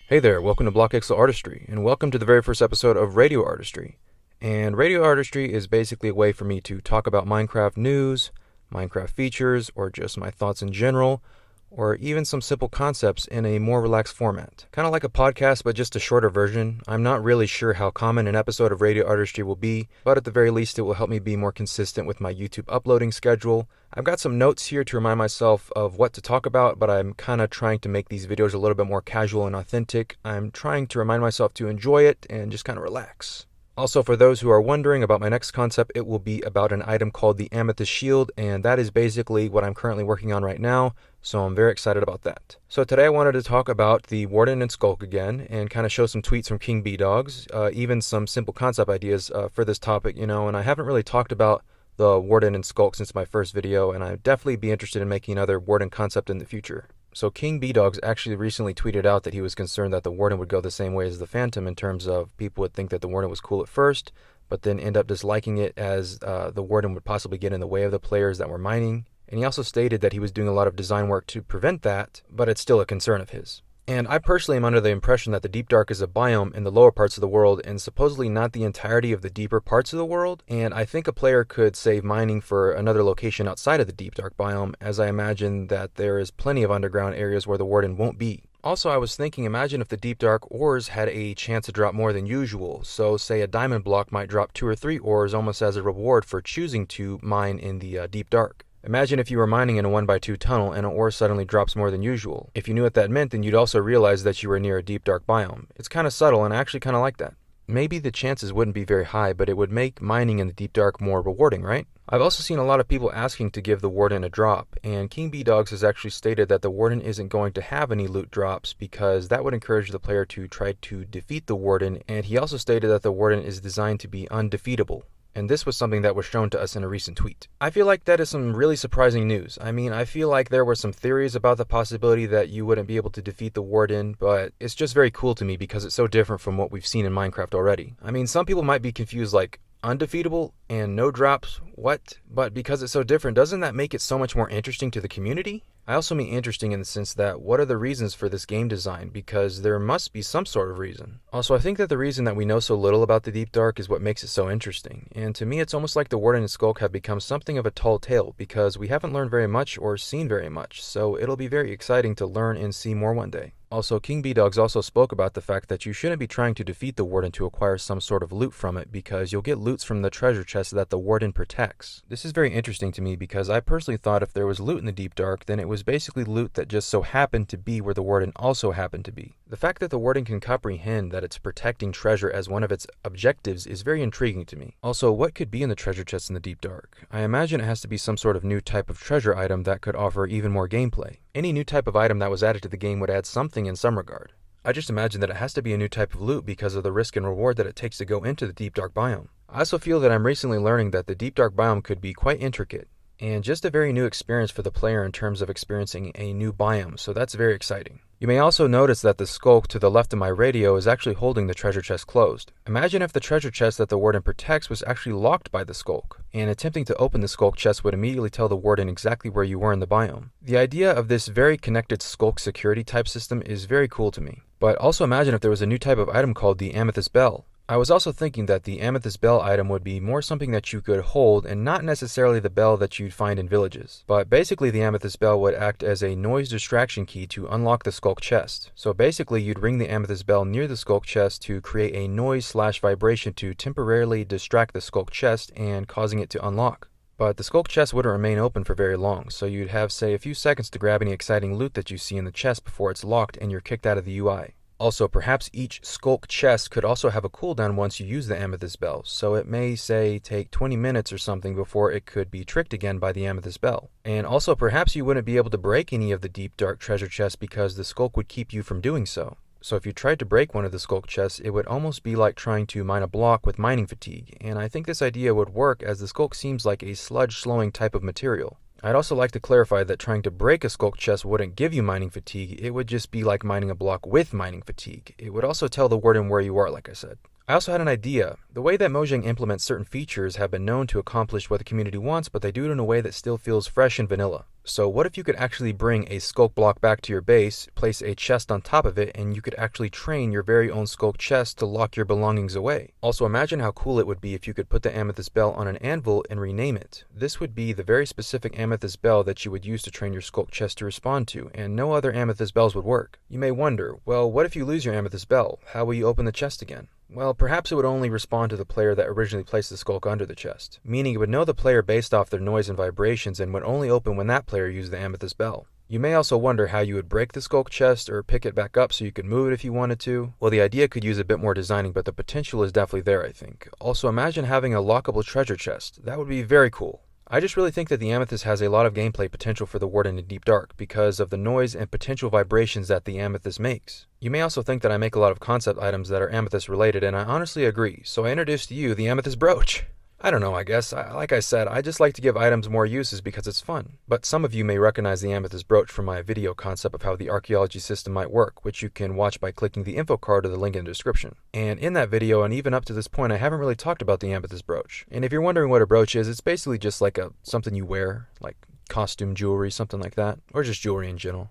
Hey there, welcome to BlockXL Artistry, and welcome to the very first episode of Radio Artistry. And Radio Artistry is basically a way for me to talk about Minecraft news, Minecraft features, or just my thoughts in general, or even some simple concepts in a more relaxed format. Kind of like a podcast, but just a shorter version. I'm not really sure how common an episode of Radio Artistry will be, but at the very least it will help me be more consistent with my YouTube uploading schedule. I've got some notes here to remind myself of what to talk about, but I'm kind of trying to make these videos a little bit more casual and authentic. I'm trying to remind myself to enjoy it and just kind of relax. Also, for those who are wondering about my next concept, it will be about an item called the Amethyst Shield, and that is basically what I'm currently working on right now, so I'm very excited about that. So today I wanted to talk about the Warden and Sculk again, and kind of show some tweets from King B Dogs, even some simple concept ideas for this topic, and I haven't really talked about the Warden and Sculk since my first video, and I'd definitely be interested in making another Warden concept in the future. So King B Dogs actually recently tweeted out that he was concerned that the Warden would go the same way as the Phantom in terms of people would think that the Warden was cool at first, but then end up disliking it as the Warden would possibly get in the way of the players that were mining. And he also stated that he was doing a lot of design work to prevent that, but it's still a concern of his. And I personally am under the impression that the Deep Dark is a biome in the lower parts of the world and supposedly not the entirety of the deeper parts of the world. And I think a player could save mining for another location outside of the Deep Dark biome, as I imagine that there is plenty of underground areas where the Warden won't be. Also, I was thinking, imagine if the Deep Dark ores had a chance to drop more than usual. So say a diamond block might drop 2 or 3 ores almost as a reward for choosing to mine in the Deep Dark. Imagine if you were mining in a 1x2 tunnel and an ore suddenly drops more than usual. If you knew what that meant, then you'd also realize that you were near a deep dark biome. It's kind of subtle, and I actually kind of like that. Maybe the chances wouldn't be very high, but it would make mining in the deep dark more rewarding, right? I've also seen a lot of people asking to give the Warden a drop, and King B Dogs has actually stated that the Warden isn't going to have any loot drops because that would encourage the player to try to defeat the Warden, and he also stated that the Warden is designed to be undefeatable. And this was something that was shown to us in a recent tweet. I feel like that is some really surprising news. I mean, I feel like there were some theories about the possibility that you wouldn't be able to defeat the Warden, but it's just very cool to me because it's so different from what we've seen in Minecraft already. I mean, some people might be confused like, undefeatable and no drops, what? But because it's so different, doesn't that make it so much more interesting to the community? I also mean interesting in the sense that what are the reasons for this game design, because there must be some sort of reason. Also, I think that the reason that we know so little about the Deep Dark is what makes it so interesting, and to me it's almost like the Warden and Sculk have become something of a tall tale because we haven't learned very much or seen very much, so it'll be very exciting to learn and see more one day. Also, King B Dogs also spoke about the fact that you shouldn't be trying to defeat the Warden to acquire some sort of loot from it because you'll get loots from the treasure chest that the Warden protects. This is very interesting to me because I personally thought if there was loot in the Deep Dark, then it was basically loot that just so happened to be where the Warden also happened to be. The fact that the Warden can comprehend that it's protecting treasure as one of its objectives is very intriguing to me. Also, what could be in the treasure chest in the Deep Dark? I imagine it has to be some sort of new type of treasure item that could offer even more gameplay. Any new type of item that was added to the game would add something in some regard. I just imagine that it has to be a new type of loot because of the risk and reward that it takes to go into the Deep Dark biome. I also feel that I'm recently learning that the Deep Dark biome could be quite intricate and just a very new experience for the player in terms of experiencing a new biome, so that's very exciting. You may also notice that the Sculk to the left of my radio is actually holding the treasure chest closed. Imagine if the treasure chest that the Warden protects was actually locked by the Sculk, and attempting to open the Sculk chest would immediately tell the Warden exactly where you were in the biome. The idea of this very connected Sculk security type system is very cool to me. But also imagine if there was a new type of item called the Amethyst Bell. I was also thinking that the Amethyst Bell item would be more something that you could hold and not necessarily the bell that you'd find in villages. But basically the Amethyst Bell would act as a noise distraction key to unlock the Sculk chest. So basically you'd ring the Amethyst Bell near the Sculk chest to create a noise/vibration to temporarily distract the Sculk chest and causing it to unlock. But the Sculk chest wouldn't remain open for very long, so you'd have say a few seconds to grab any exciting loot that you see in the chest before it's locked and you're kicked out of the UI. Also, perhaps each Sculk chest could also have a cooldown once you use the Amethyst Bell, so it may, say, take 20 minutes or something before it could be tricked again by the Amethyst Bell. And also, perhaps you wouldn't be able to break any of the Deep Dark treasure chests because the Sculk would keep you from doing so. So if you tried to break one of the Sculk chests, it would almost be like trying to mine a block with mining fatigue, and I think this idea would work as the Sculk seems like a sludge-slowing type of material. I'd also like to clarify that trying to break a Sculk chest wouldn't give you mining fatigue, it would just be like mining a block with mining fatigue. It would also tell the Warden where you are, like I said. I also had an idea. The way that Mojang implements certain features have been known to accomplish what the community wants, but they do it in a way that still feels fresh and vanilla. So what if you could actually bring a Sculk block back to your base, place a chest on top of it, and you could actually train your very own Sculk chest to lock your belongings away? Also, imagine how cool it would be if you could put the amethyst bell on an anvil and rename it. This would be the very specific amethyst bell that you would use to train your Sculk chest to respond to, and no other amethyst bells would work. You may wonder, well, what if you lose your amethyst bell? How will you open the chest again? Well, perhaps it would only respond to the player that originally placed the Sculk under the chest, meaning it would know the player based off their noise and vibrations and would only open when that player used the amethyst bell. You may also wonder how you would break the Sculk chest or pick it back up so you could move it if you wanted to. Well, the idea could use a bit more designing, but the potential is definitely there, I think. Also, imagine having a lockable treasure chest. That would be very cool. I just really think that the Amethyst has a lot of gameplay potential for the Warden in Deep Dark because of the noise and potential vibrations that the Amethyst makes. You may also think that I make a lot of concept items that are Amethyst related, and I honestly agree, so I introduced to you the Amethyst Brooch. I don't know, I guess. Like I said, I just like to give items more uses because it's fun. But some of you may recognize the Amethyst Brooch from my video concept of how the archaeology system might work, which you can watch by clicking the info card or the link in the description. And in that video, and even up to this point, I haven't really talked about the Amethyst Brooch. And if you're wondering what a brooch is, it's basically just like something you wear, like costume jewelry, something like that. Or just jewelry in general.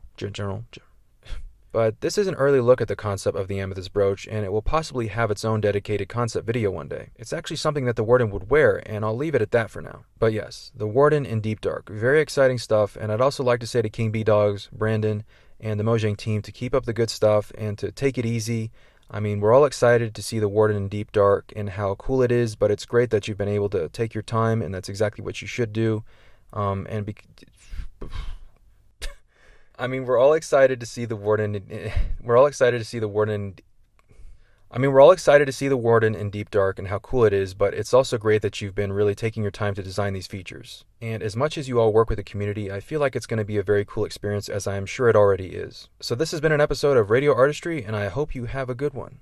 But this is an early look at the concept of the Amethyst Brooch, and it will possibly have its own dedicated concept video one day. It's actually something that the Warden would wear, and I'll leave it at that for now. But yes, the Warden in Deep Dark. Very exciting stuff, and I'd also like to say to King B-Dogs, Brandon, and the Mojang team to keep up the good stuff and to take it easy. I mean, we're all excited to see the Warden in Deep Dark and how cool it is, but it's great that you've been able to take your time, and that's exactly what you should do. We're all excited to see the Warden. We're all excited to see the Warden. We're all excited to see the Warden in Deep Dark and how cool it is, but it's also great that you've been really taking your time to design these features. And as much as you all work with the community, I feel like it's going to be a very cool experience, as I am sure it already is. So this has been an episode of Radio Artistry, and I hope you have a good one.